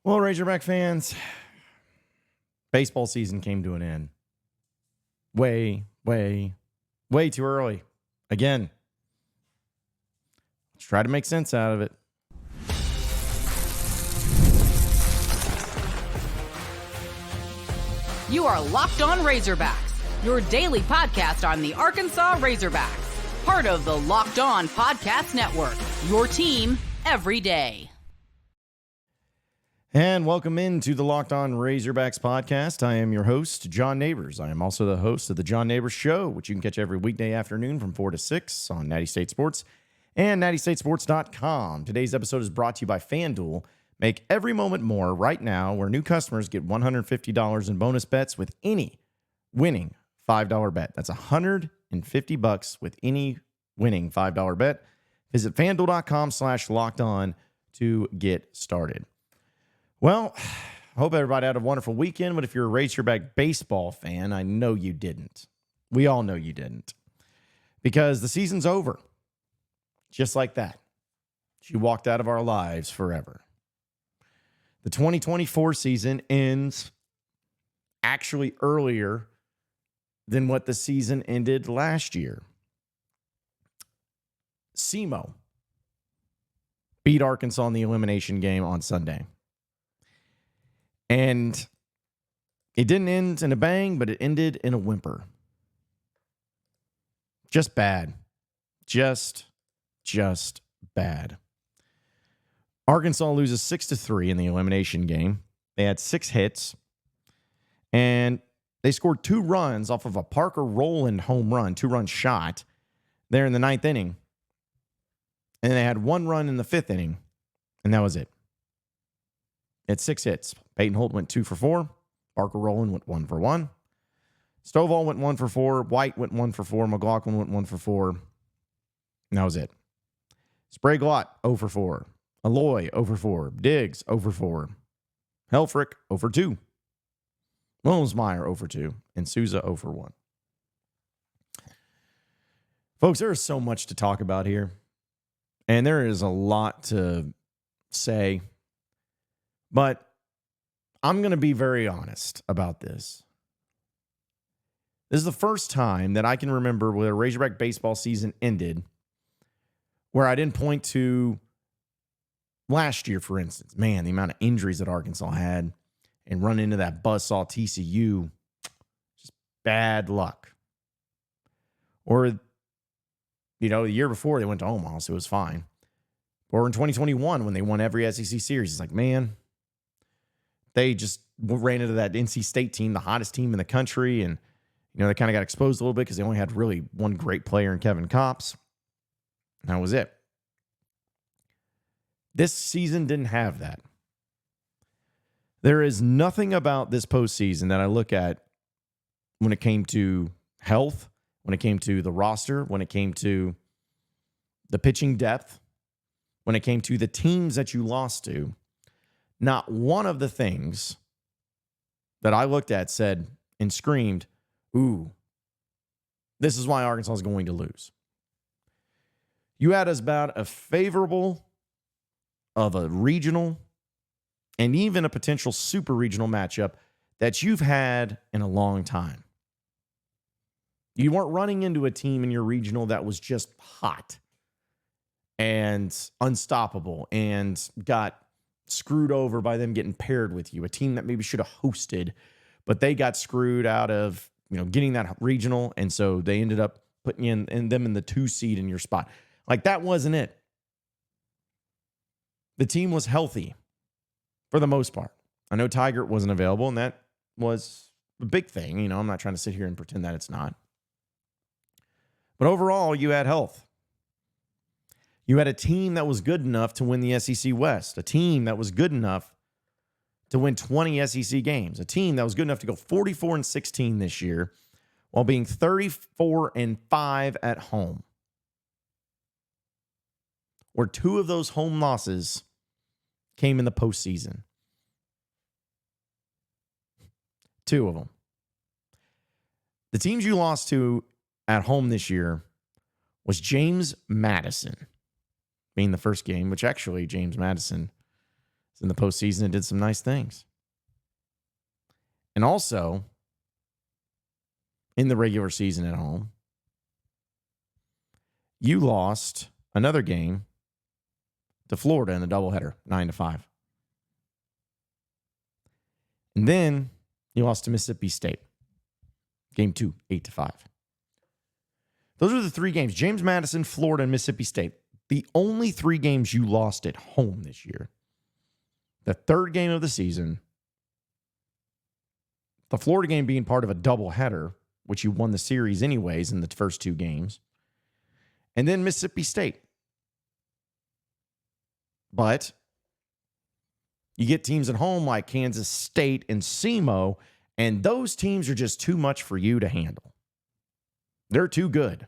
Well, Razorback fans, baseball season came to an end. Way too early. Again, let's try to make sense out of it. You are Locked On Razorbacks, your daily podcast on the Arkansas Razorbacks. Part of the Locked On Podcast Network, your team every day. And welcome into the Locked On Razorbacks podcast. I am your host, John Nabors. I am also the host of the John Nabors Show, which you can catch every weekday afternoon from 4 to 6 on Natty State Sports and nattystatesports.com. Today's episode is brought to you by FanDuel. Make every moment more right now, where new customers get $150 in bonus bets with any winning $5 bet. That's $150 with any winning $5 bet. Visit FanDuel.com/lockedon to get started. Well, I hope everybody had a wonderful weekend, but if you're a Razorback Baseball fan, I know you didn't. We all know you didn't. Because the season's over. Just like that. She walked out of our lives forever. The 2024 season ends actually earlier than what the season ended last year. SEMO beat Arkansas in the elimination game on Sunday. And it didn't end in a bang, but it ended in a whimper. Just bad. Just bad. Arkansas loses 6-3 in the elimination game. They had 6 hits, and they scored 2 runs off of a Parker Rowland home run, 2-run shot there in the 9th inning. And they had 1 run in the 5th inning, and that was it. They had 6 hits. Peyton Holt went 2 for 4. Parker Rowland went 1 for 1. Stovall went 1 for 4. White went 1 for 4. McLaughlin went 1 for 4. And that was it. Sprague-Lott, 0 for 4. Alloy, 0 for 4. Diggs, 0 for 4. Helfrich, 0 for 2. Wilmsmeyer, 0 for 2. And Souza, 0 for 1. Folks, there is so much to talk about here. And there is a lot to say. But I'm going to be very honest about this. This is the first time that I can remember where a Razorback baseball season ended where I didn't point to last year, for instance. Man, the amount of injuries that Arkansas had and run into that buzzsaw TCU, just bad luck. Or, the year before they went to Omaha, so it was fine. Or in 2021 when they won every SEC series, it's like, man, they just ran into that NC State team, the hottest team in the country, and they kind of got exposed a little bit because they only had really one great player in Kevin Kopps. And that was it. This season didn't have that. There is nothing about this postseason that I look at when it came to health, when it came to the roster, when it came to the pitching depth, when it came to the teams that you lost to. Not one of the things that I looked at said and screamed, ooh, this is why Arkansas is going to lose. You had about a favorable of a regional and even a potential super regional matchup that you've had in a long time. You weren't running into a team in your regional that was just hot and unstoppable and got screwed over by them getting paired with you, a team that maybe should have hosted, but they got screwed out of getting that regional, and so they ended up putting them in the 2 seed in your spot. Like, that wasn't it. The team was healthy for the most part. I know Tigert wasn't available, and that was a big thing. I'm not trying to sit here and pretend that it's not. But overall, you had health. You had a team that was good enough to win the SEC West, a team that was good enough to win 20 SEC games, a team that was good enough to go 44-16 this year while being 34-5 at home. Where 2 of those home losses came in the postseason. 2 of them. The teams you lost to at home this year was James Madison being the first game, which actually James Madison is in the postseason and did some nice things. And also, in the regular season at home, you lost another game to Florida in the doubleheader, 9-5. And then you lost to Mississippi State. Game 2, 8-5. Those are the three games. James Madison, Florida, and Mississippi State. The only three games you lost at home this year. The third game of the season. The Florida game being part of a doubleheader, which you won the series anyways in the first two games. And then Mississippi State. But you get teams at home like Kansas State and SEMO, and those teams are just too much for you to handle. They're too good.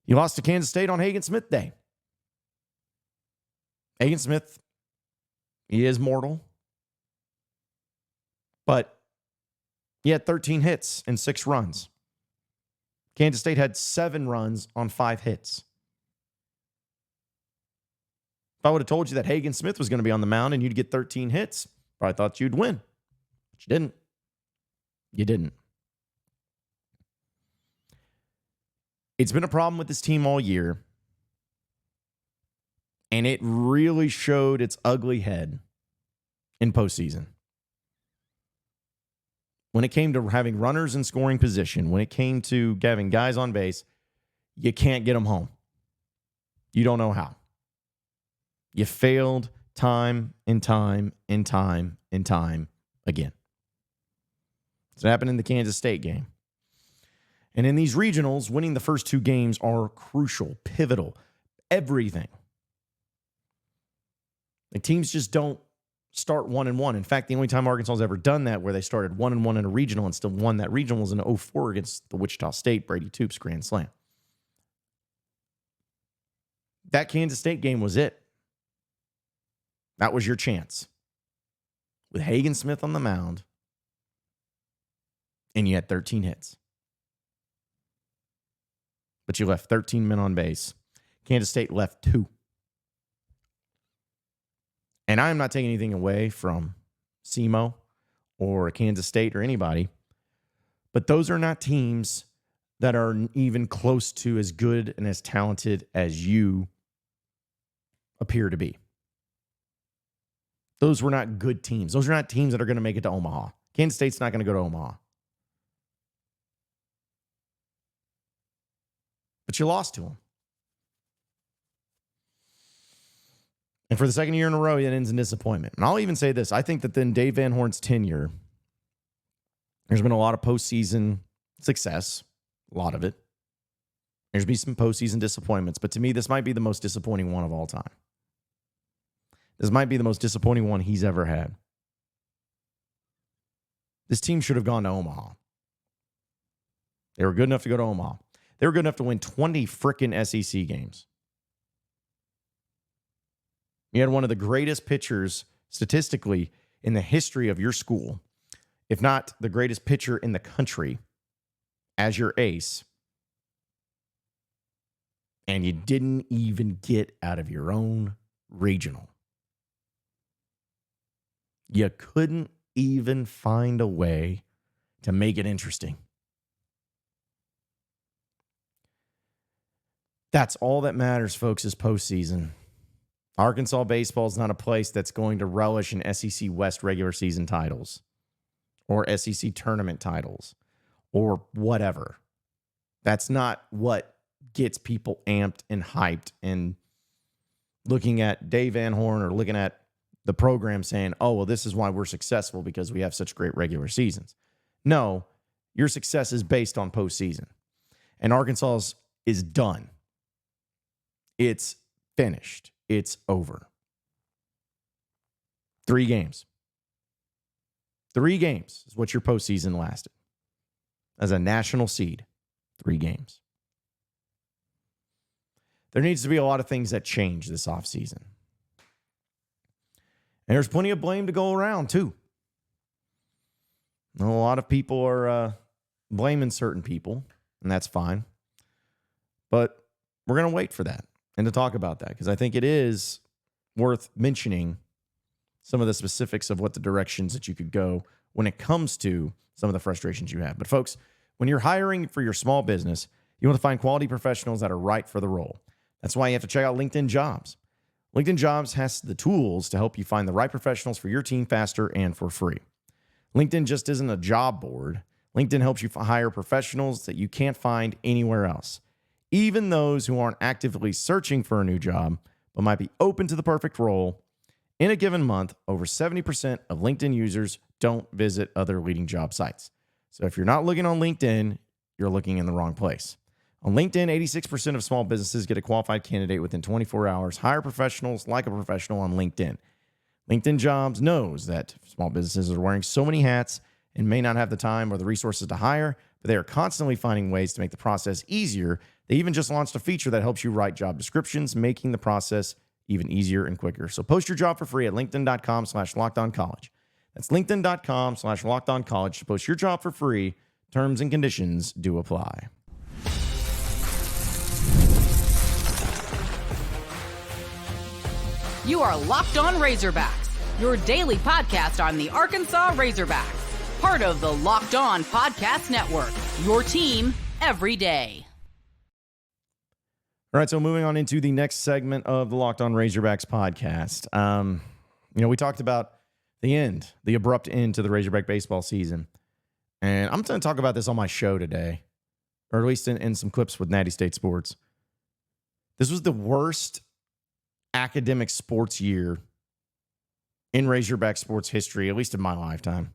You lost to Kansas State on Hagen Smith Day. Hagen Smith, he is mortal. But he had 13 hits and 6 runs. Kansas State had 7 runs on 5 hits. If I would have told you that Hagen Smith was going to be on the mound and you'd get 13 hits, probably thought you'd win. But you didn't. You didn't. It's been a problem with this team all year. And it really showed its ugly head in postseason. When it came to having runners in scoring position, when it came to having guys on base, you can't get them home. You don't know how. You failed time and time and time and time again. It's happened in the Kansas State game. And in these regionals, winning the first 2 games are crucial, pivotal, everything. The teams just don't start 1-1. In fact, the only time Arkansas has ever done that, where they started 1-1 in a regional and still won that regional, was in 2004 against the Wichita State Brady Toops Grand Slam. That Kansas State game was it. That was your chance. With Hagen Smith on the mound, and you had 13 hits. But you left 13 men on base. Kansas State left 2. And I am not taking anything away from SEMO or Kansas State or anybody, but those are not teams that are even close to as good and as talented as you appear to be. Those were not good teams. Those are not teams that are going to make it to Omaha. Kansas State's not going to go to Omaha. But you lost to them. And for the second year in a row, it ends in disappointment. And I'll even say this. I think that in Dave Van Horn's tenure, there's been a lot of postseason success, a lot of it. There's been some postseason disappointments. But to me, this might be the most disappointing one of all time. This might be the most disappointing one he's ever had. This team should have gone to Omaha. They were good enough to go to Omaha. They were good enough to win 20 frickin' SEC games. You had one of the greatest pitchers statistically in the history of your school, if not the greatest pitcher in the country, as your ace. And you didn't even get out of your own regional. You couldn't even find a way to make it interesting. That's all that matters, folks, is postseason. Arkansas baseball is not a place that's going to relish in SEC West regular season titles or SEC tournament titles or whatever. That's not what gets people amped and hyped and looking at Dave Van Horn or looking at the program saying, oh, well, this is why we're successful because we have such great regular seasons. No, your success is based on postseason. And Arkansas's is done. It's finished. It's over. 3 games. 3 games is what your postseason lasted. As a national seed, 3 games. There needs to be a lot of things that change this offseason. And there's plenty of blame to go around, too. A lot of people are blaming certain people, and that's fine. But we're going to wait for that and to talk about that because I think it is worth mentioning some of the specifics of what the directions that you could go when it comes to some of the frustrations you have. But folks, when you're hiring for your small business, you want to find quality professionals that are right for the role. That's why you have to check out LinkedIn Jobs. LinkedIn Jobs has the tools to help you find the right professionals for your team faster and for free. LinkedIn just isn't a job board. LinkedIn helps you hire professionals that you can't find anywhere else. Even those who aren't actively searching for a new job, but might be open to the perfect role. In a given month, over 70% of LinkedIn users don't visit other leading job sites. So if you're not looking on LinkedIn, you're looking in the wrong place. On LinkedIn, 86% of small businesses get a qualified candidate within 24 hours. Hire professionals like a professional on LinkedIn. LinkedIn Jobs knows that small businesses are wearing so many hats and may not have the time or the resources to hire, but they are constantly finding ways to make the process easier. They even just launched a feature that helps you write job descriptions, making the process even easier and quicker. So post your job for free at linkedin.com/lockedoncollege. That's linkedin.com/lockedoncollege to post your job for free. Terms and conditions do apply. You are Locked On Razorbacks, your daily podcast on the Arkansas Razorbacks, part of the Locked On Podcast Network, your team every day. All right, so moving on into the next segment of the Locked On Razorbacks podcast. We talked about the abrupt end to the Razorback baseball season. And I'm going to talk about this on my show today, or at least in some clips with Natty State Sports. This was the worst academic sports year in Razorback sports history, at least in my lifetime.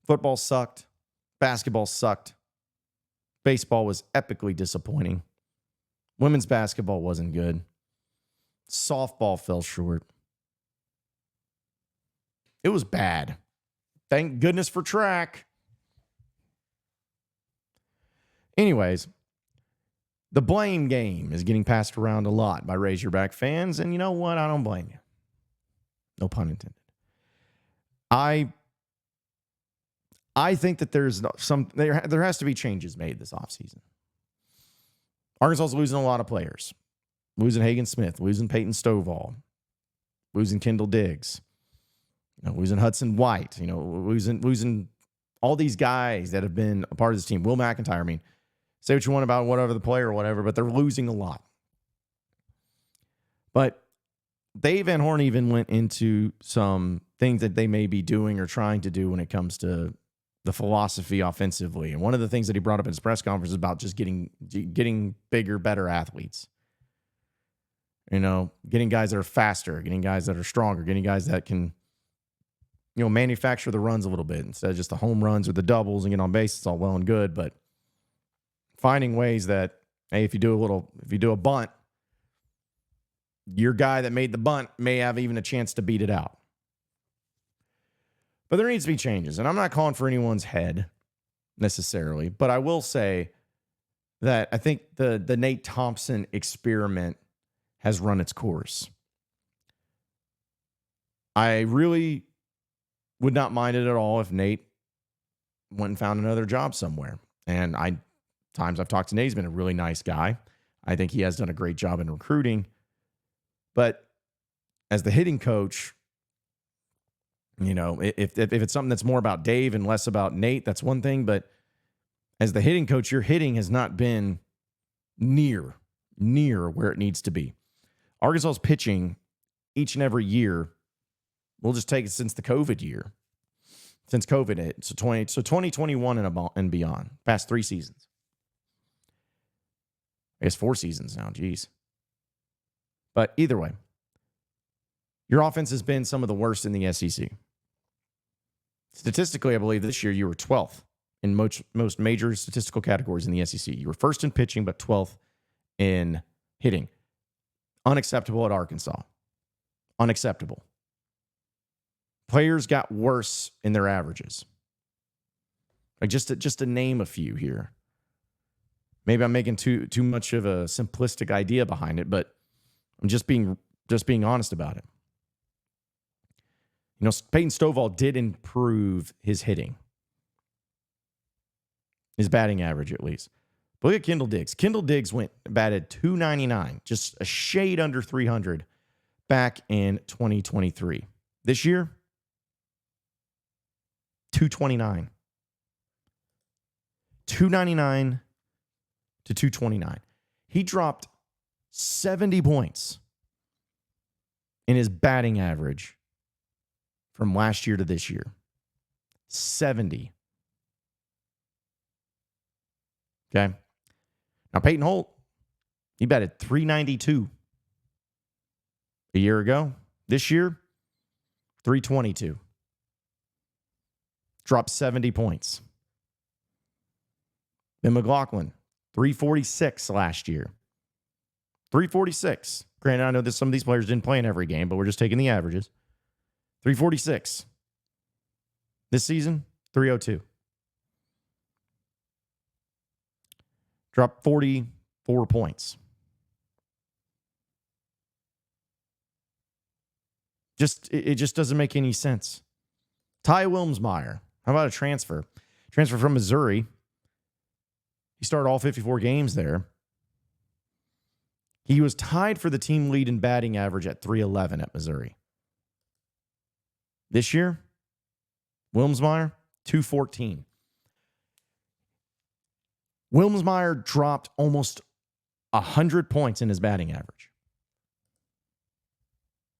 Football sucked. Basketball sucked. Baseball was epically disappointing. Women's basketball wasn't good. Softball fell short. It was bad. Thank goodness for track. Anyways, the blame game is getting passed around a lot by Razorback fans, and you know what? I don't blame you. No pun intended. I think that there has to be changes made this offseason. Arkansas is losing a lot of players. Losing Hagen Smith, losing Peyton Stovall, losing Kendall Diggs, losing Hudson White, losing all these guys that have been a part of this team. Will McIntyre, say what you want about whatever the player or whatever, but they're losing a lot. But Dave Van Horn even went into some things that they may be doing or trying to do when it comes to the philosophy offensively. And one of the things that he brought up in his press conference is about just getting bigger, better athletes. Getting guys that are faster, getting guys that are stronger, getting guys that can, manufacture the runs a little bit instead of just the home runs or the doubles and get on base. It's all well and good, but finding ways that, hey, if you do a bunt, your guy that made the bunt may have even a chance to beat it out. But there needs to be changes, and I'm not calling for anyone's head necessarily, but I will say that I think the Nate Thompson experiment has run its course. I really would not mind it at all if Nate went and found another job somewhere. And times I've talked to Nate, he's been a really nice guy. I think he has done a great job in recruiting. But as the hitting coach, if it's something that's more about Dave and less about Nate, that's one thing. But as the hitting coach, your hitting has not been near where it needs to be. Arkansas's pitching each and every year, we'll just take it since the COVID year, since COVID hit. So 2021 and beyond, past 3 seasons. I guess 4 seasons now, geez. But either way, your offense has been some of the worst in the SEC. Statistically, I believe this year you were 12th in most major statistical categories in the SEC. You were first in pitching, but 12th in hitting. Unacceptable at Arkansas. Unacceptable. Players got worse in their averages. Like just to name a few here. Maybe I'm making too much of a simplistic idea behind it, but I'm just being honest about it. Peyton Stovall did improve his hitting. His batting average, at least. But look at Kendall Diggs. Kendall Diggs batted .299, just a shade under 300, back in 2023. This year, 229. 299 to 229. He dropped 70 points in his batting average from last year to this year. 70. Okay. Now, Peyton Holt, he batted 392 a year ago. This year, 322. Dropped 70 points. Ben McLaughlin, 346 last year. 346. Granted, I know that some of these players didn't play in every game, but we're just taking the averages. 346. This season, 302. Dropped 44 points. It just doesn't make any sense. Ty Wilmsmeyer. How about a transfer? Transfer from Missouri. He started all 54 games there. He was tied for the team lead in batting average at 311 at Missouri. This year, Wilmsmeyer, 214. Wilmsmeyer dropped almost 100 points in his batting average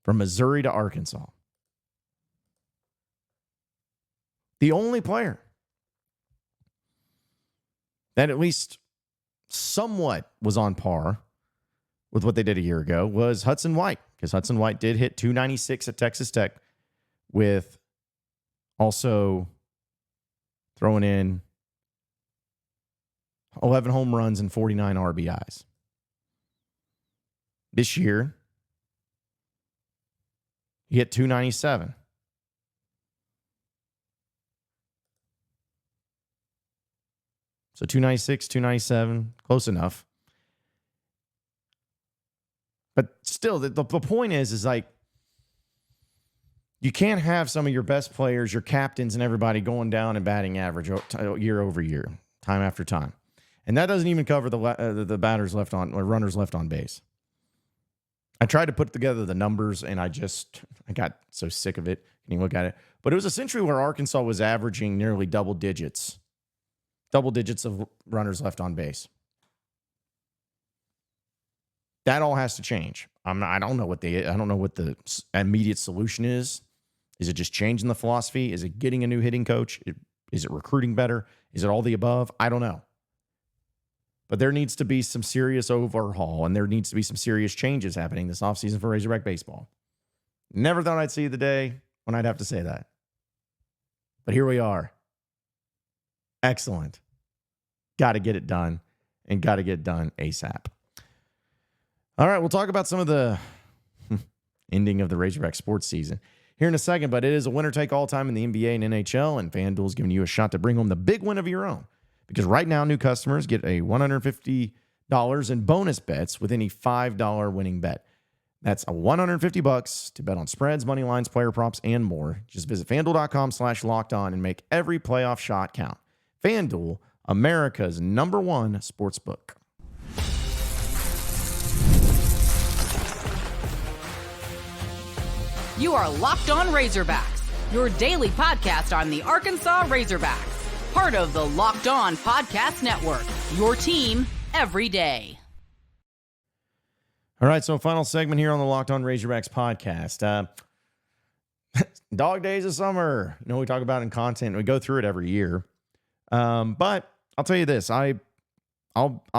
from Missouri to Arkansas. The only player that at least somewhat was on par with what they did a year ago was Hudson White, because Hudson White did hit 296 at Texas Tech with also throwing in 11 home runs and 49 RBIs. This year, he hit 297. So 296, 297, close enough. But still, the point is like, you can't have some of your best players, your captains and everybody going down in batting average year over year, time after time. And that doesn't even cover the batters left on, or runners left on base. I tried to put together the numbers, and I got so sick of it. Can you look at it? But it was essentially where Arkansas was averaging nearly double digits of runners left on base. That all has to change. I don't know what the immediate solution is. Is it just changing the philosophy? Is it getting a new hitting coach? Is it recruiting better? Is it all the above? I don't know. But there needs to be some serious overhaul, and there needs to be some serious changes happening this offseason for Razorback Baseball. Never thought I'd see the day when I'd have to say that. But here we are. Excellent. Got to get it done, and got to get it done ASAP. All right, we'll talk about some of the ending of the Razorback sports season here in a second, but it is a winner-take-all time in the NBA and NHL, and FanDuel is giving you a shot to bring home the big win of your own. Because right now, new customers get a $150 in bonus bets with any $5 winning bet. That's a $150 to bet on spreads, money lines, player props, and more. Just visit FanDuel.com/lockedon and make every playoff shot count. FanDuel, America's #1 sportsbook. You are Locked On Razorbacks, your daily podcast on the Arkansas Razorbacks. Part of the Locked On Podcast Network, your team every day. All right, so final segment here on the Locked On Razorbacks podcast. Dog days of summer. You know, we talk about in content. We go through it every year. But I'll tell you this. I'll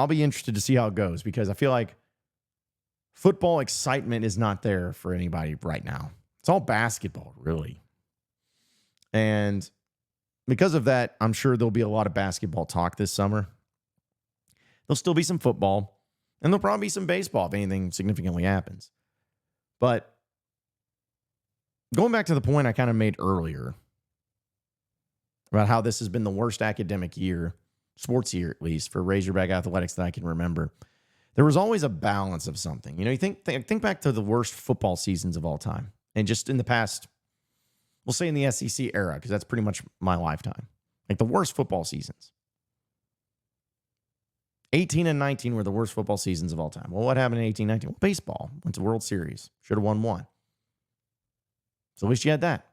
be interested to see how it goes, because I feel like football excitement is not there for anybody right now. It's all basketball, really. And because of that, I'm sure there'll be a lot of basketball talk this summer. There'll still be some football, and there'll probably be some baseball if anything significantly happens. But going back to the point I kind of made earlier about how this has been the worst academic year, sports year at least, for Razorback athletics that I can remember, there was always a balance of something. You know, you think back to the worst football seasons of all time, and just in the past, we'll say in the SEC era, because that's pretty much my lifetime. Like the worst football seasons. 18 and 19 were the worst football seasons of all time. Well, what happened in 18, 19? Well, baseball went to World Series. Should have won one. So at least you had that.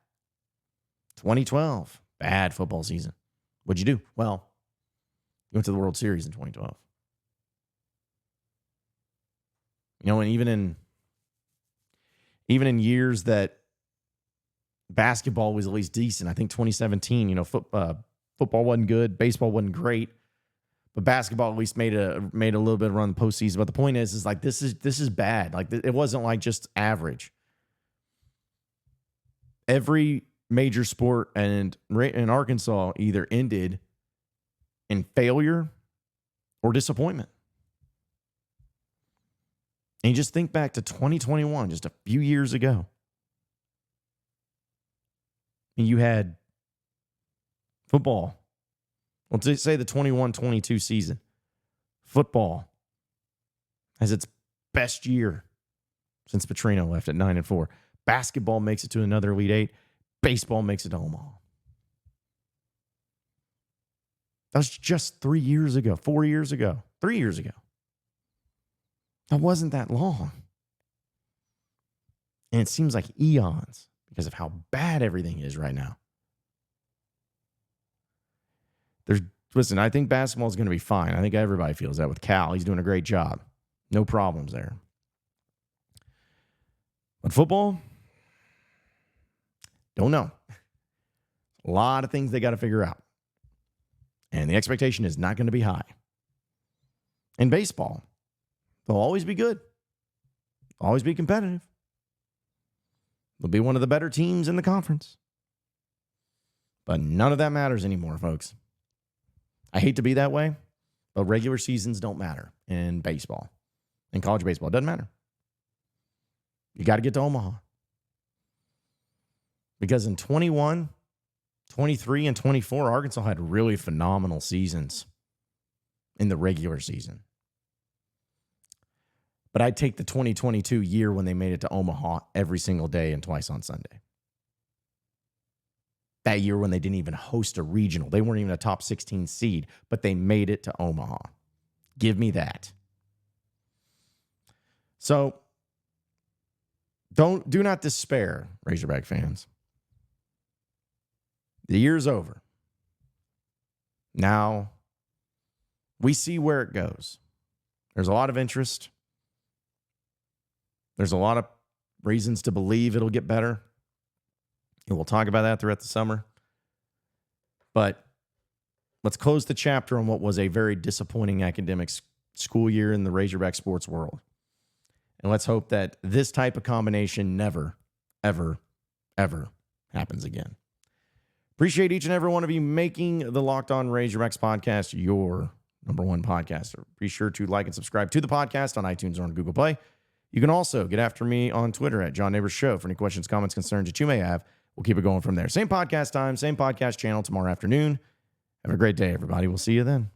2012, bad football season. What'd you do? Well, you went to the World Series in 2012. And even in years that basketball was at least decent, I think 2017, football wasn't good, baseball wasn't great, but basketball at least made a little bit of run in the postseason. But the point is like this is bad. Like it wasn't like just average. Every major sport in Arkansas either ended in failure or disappointment. And you just think back to 2021, just a few years ago. And you had football. Well, to say the 21-22 season, football has its best year since Petrino left at 9-4. Basketball makes it to another Elite Eight. Baseball makes it to Omaha. That was just 3 years ago, 4 years ago, 3 years ago. That wasn't that long. And it seems like eons because of how bad everything is right now. Listen, I think basketball is going to be fine. I think everybody feels that with Cal. He's doing a great job. No problems there. But football, don't know. A lot of things they got to figure out. And the expectation is not going to be high. In baseball, they'll always be good. Always be competitive. They'll be one of the better teams in the conference. But none of that matters anymore, folks. I hate to be that way, but regular seasons don't matter in baseball. In college baseball, it doesn't matter. You got to get to Omaha. Because in 21, 23, and 24, Arkansas had really phenomenal seasons in the regular season. But I'd take the 2022 year when they made it to Omaha every single day and twice on Sunday. That year when they didn't even host a regional. They weren't even a top 16 seed, but they made it to Omaha. Give me that. So, do not despair, Razorback fans. The year's over. Now, we see where it goes. There's a lot of interest. There's a lot of reasons to believe it'll get better. And we'll talk about that throughout the summer. But let's close the chapter on what was a very disappointing academic school year in the Razorback sports world. And let's hope that this type of combination never, ever, ever happens again. Appreciate each and every one of you making the Locked On Razorbacks podcast your number one podcaster. Be sure to like and subscribe to the podcast on iTunes or on Google Play. You can also get after me on Twitter at John Nabors Show for any questions, comments, concerns that you may have. We'll keep it going from there. Same podcast time, same podcast channel tomorrow afternoon. Have a great day, everybody. We'll see you then.